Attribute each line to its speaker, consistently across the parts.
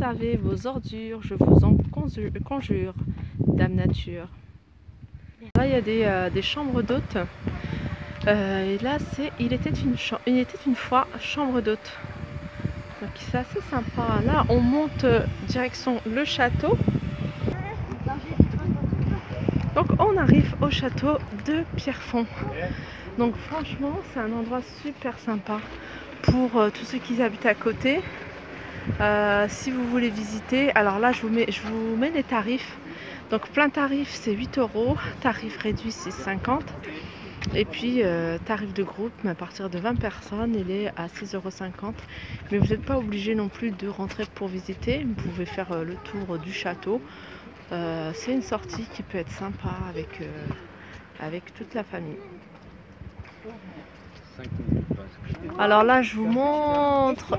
Speaker 1: conserver vos ordures, je vous en conjure, Dame Nature. Là, il y a des chambres d'hôtes. Et là, il était une fois chambre d'hôte. Donc c'est assez sympa. Là, on monte direction le château. Donc on arrive au château de Pierrefonds. Donc franchement, c'est un endroit super sympa pour tous ceux qui habitent à côté. Si vous voulez visiter, alors là, je vous mets les tarifs. Donc plein tarif, c'est 8 €. Tarif réduit, c'est 50 €. Et puis tarif de groupe, mais à partir de 20 personnes, il est à 6,50 €. Mais vous n'êtes pas obligé non plus de rentrer pour visiter. Vous pouvez faire le tour du château. C'est une sortie qui peut être sympa avec toute la famille. Alors là, je vous montre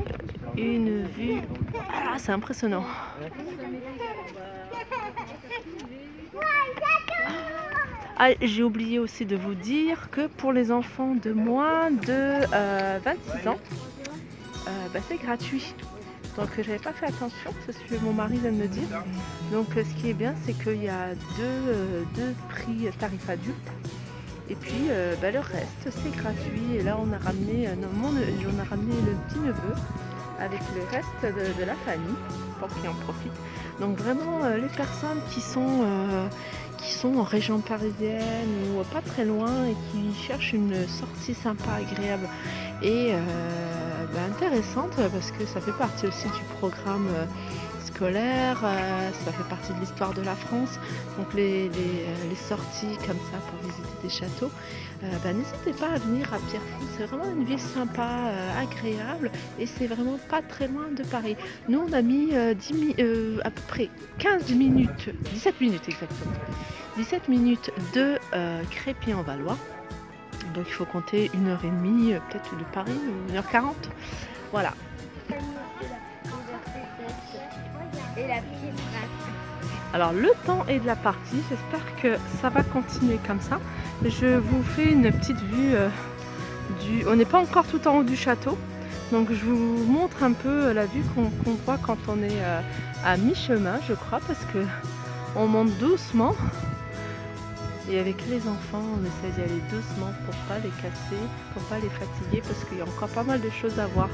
Speaker 1: une vue. Ah, c'est impressionnant. Ah, j'ai oublié aussi de vous dire que pour les enfants de moins de 26 ans, c'est gratuit. Donc j'avais pas fait attention, c'est ce que mon mari vient de me dire. Donc ce qui est bien, c'est qu'il y a deux prix tarifs adultes. Et puis le reste c'est gratuit. Et là on a ramené le petit neveu avec le reste de la famille pour qu'il en profite. Donc vraiment les personnes qui sont en région parisienne ou pas très loin et qui cherchent une sortie sympa, agréable et intéressante, parce que ça fait partie aussi du programme scolaire, ça fait partie de l'histoire de la France. Donc les sorties comme ça pour visiter des châteaux, n'hésitez pas à venir à Pierrefonds. C'est vraiment une ville sympa, agréable, et c'est vraiment pas très loin de Paris. Nous on a mis à peu près 17 minutes exactement. 17 minutes de Crépy-en-Valois. Donc il faut compter 1h30 peut-être de Paris, 1h40. Voilà. Alors le temps est de la partie, j'espère que ça va continuer comme ça. Je vous fais une petite vue on n'est pas encore tout en haut du château. Donc je vous montre un peu la vue qu'on voit quand on est à mi-chemin, je crois, parce que on monte doucement. Et avec les enfants, on essaie d'y aller doucement pour pas les casser, pour pas les fatiguer, parce qu'il y a encore pas mal de choses à voir.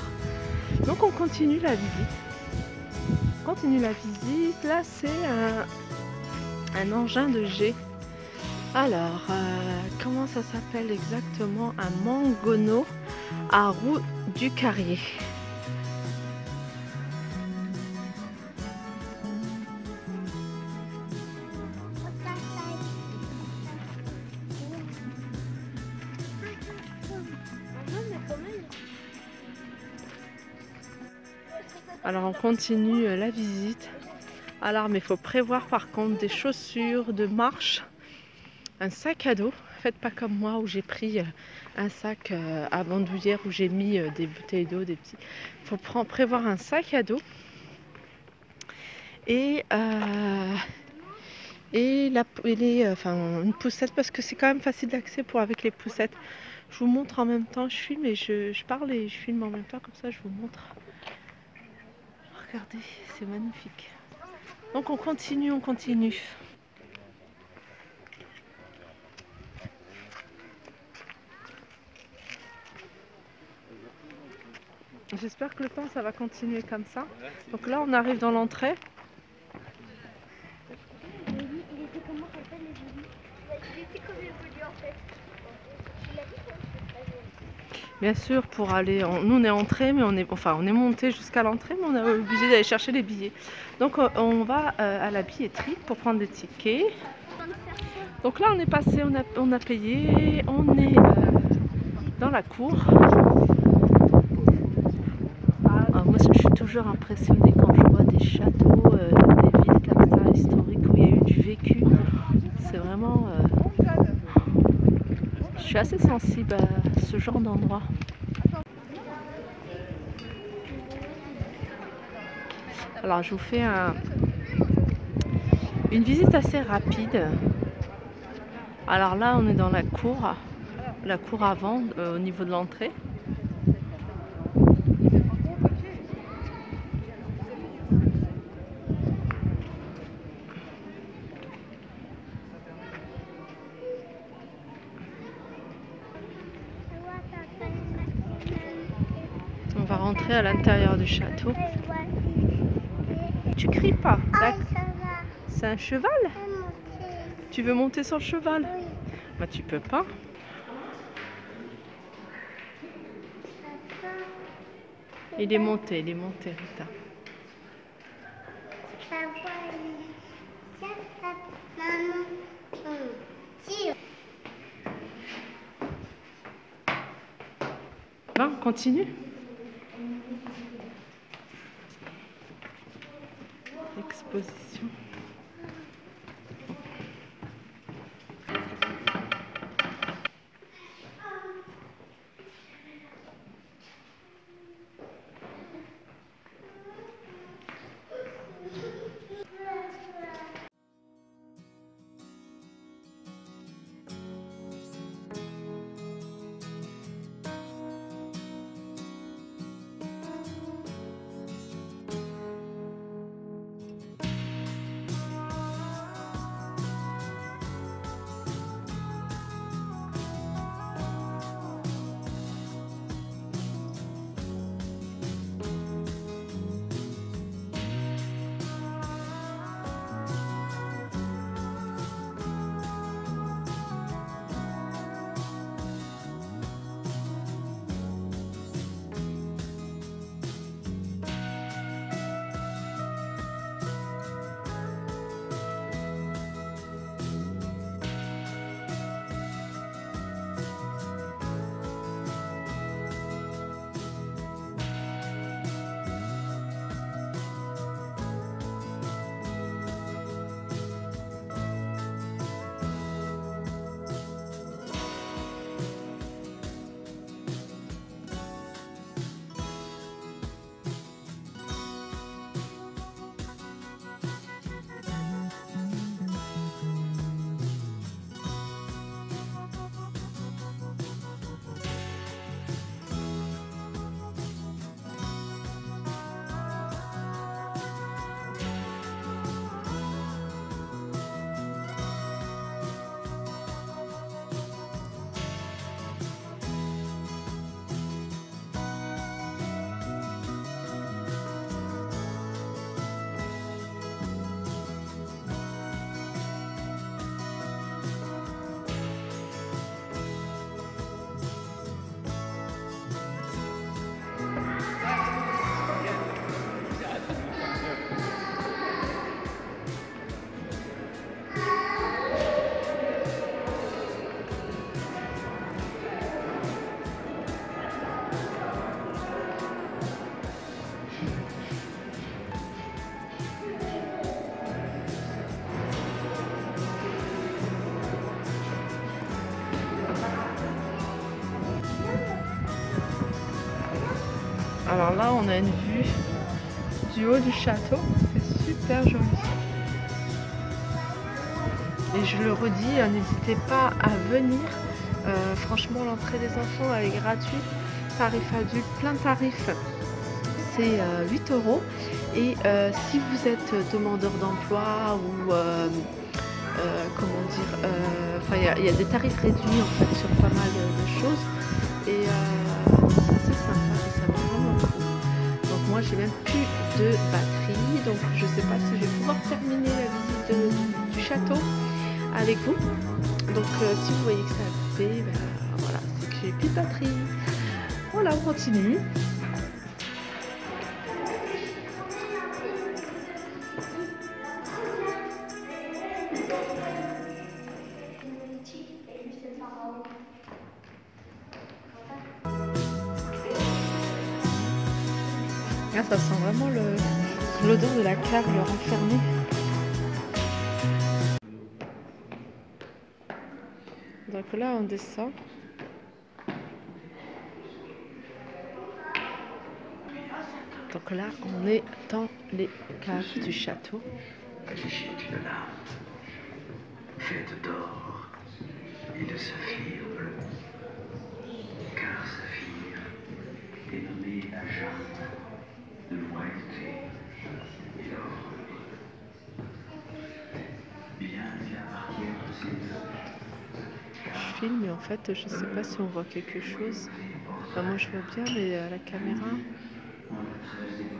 Speaker 1: Donc on continue la visite. Là, c'est un engin de jet. Alors, comment ça s'appelle exactement? Un mangonneau à roue du Carrier. Alors on continue la visite. Alors mais il faut prévoir par contre des chaussures de marche, un sac à dos. Faites pas comme moi où j'ai pris un sac à bandoulière où j'ai mis des bouteilles d'eau, des petits. Il faut prévoir un sac à dos et une poussette, parce que c'est quand même facile d'accès avec les poussettes. Je vous montre en même temps, je filme et je parle et je filme en même temps, comme ça je vous montre. Regardez, c'est magnifique. Donc on continue. J'espère que le temps ça va continuer comme ça. Donc là on arrive dans l'entrée. Bien sûr, pour aller, nous on est entré, mais on est monté jusqu'à l'entrée, mais on est obligé d'aller chercher les billets. Donc on va à la billetterie pour prendre des tickets. Donc là on est passé, on a payé, on est dans la cour. Alors, moi je suis toujours impressionnée quand je vois des châteaux, des villes comme ça, historiques, où il y a eu du vécu. C'est vraiment... je suis assez sensible à ce genre d'endroit. Alors je vous fais une visite assez rapide. Alors là on est dans la cour avant, au niveau de l'entrée. rentrer à l'intérieur du château. Tu cries pas, d'accord? C'est un cheval? Tu veux monter sur le cheval? Bah tu peux pas. Il est monté, Rita. Va, on continue. Exposition. Alors là, on a une vue du haut du château, c'est super joli. Et je le redis, n'hésitez pas à venir. Franchement, l'entrée des enfants elle est gratuite. Tarif adulte, plein tarif, c'est 8 €. Et si vous êtes demandeur d'emploi ou comment dire, enfin il y a des tarifs réduits en fait sur pas mal de choses. Et c'est assez sympa et ça vaut vraiment le coup. Donc moi j'ai même plus de batterie, donc je sais pas si je vais pouvoir terminer la visite du château avec vous. Donc si vous voyez que ça a coupé, ben, voilà, c'est que j'ai plus de batterie. Voilà, on continue. Là, ça sent vraiment l'odeur de la carrière enfermée. Donc là, on descend. Donc là, on est dans les caves du château.
Speaker 2: Affichée d'une lampe, faite d'or et de saphir bleu, car saphir est nommé à Jeanne de loyauté et l'or. Bien qu'il appartienne à ces deux.
Speaker 1: Je filme, mais en fait, je sais pas si on voit quelque chose. Enfin, moi, je vois bien, mais la caméra.
Speaker 2: Moi, le 13 des collègues.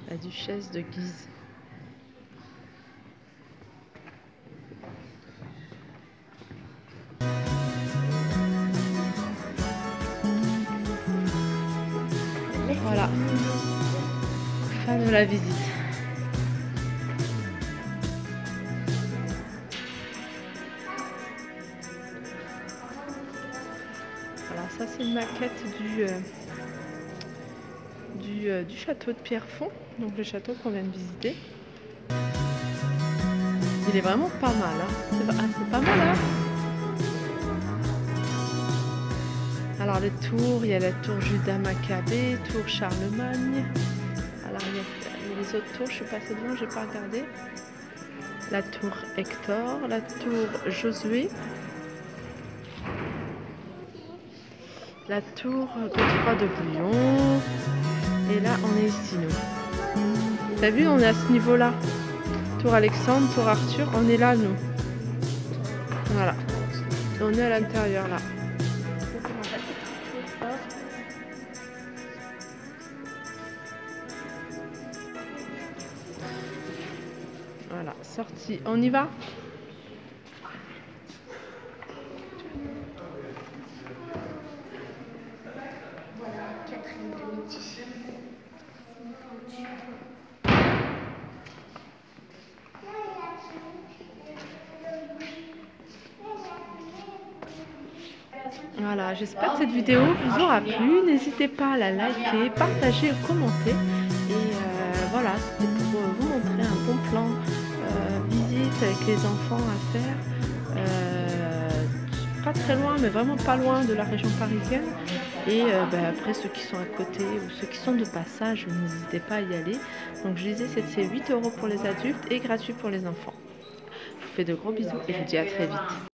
Speaker 1: La duchesse de Guise. Voilà, fin de la visite. Voilà, ça c'est une maquette du château de Pierrefonds, donc le château qu'on vient de visiter. Il est vraiment pas mal, hein. C'est pas mal, hein. Alors les tours, il y a la tour Judas Maccabée, tour Charlemagne. Alors il y a les autres tours, je suis passée devant, j'ai pas regardé. La tour Hector, la tour Josué, la tour Godefroy de Bouillon. Et là, on est ici, nous. T'as vu, on est à ce niveau-là. Tour Alexandre, tour Arthur, on est là, nous. Voilà. On est à l'intérieur, là. Voilà, sortie. On y va? Voilà, j'espère que cette vidéo vous aura plu. N'hésitez pas à la liker, partager ou commenter. Et voilà, c'était pour vous montrer un bon plan visite avec les enfants à faire. Pas très loin, mais vraiment pas loin de la région parisienne. Et après, ceux qui sont à côté ou ceux qui sont de passage, n'hésitez pas à y aller. Donc je disais, c'est 8 € pour les adultes et gratuit pour les enfants. Je vous fais de gros bisous et je vous dis à très vite.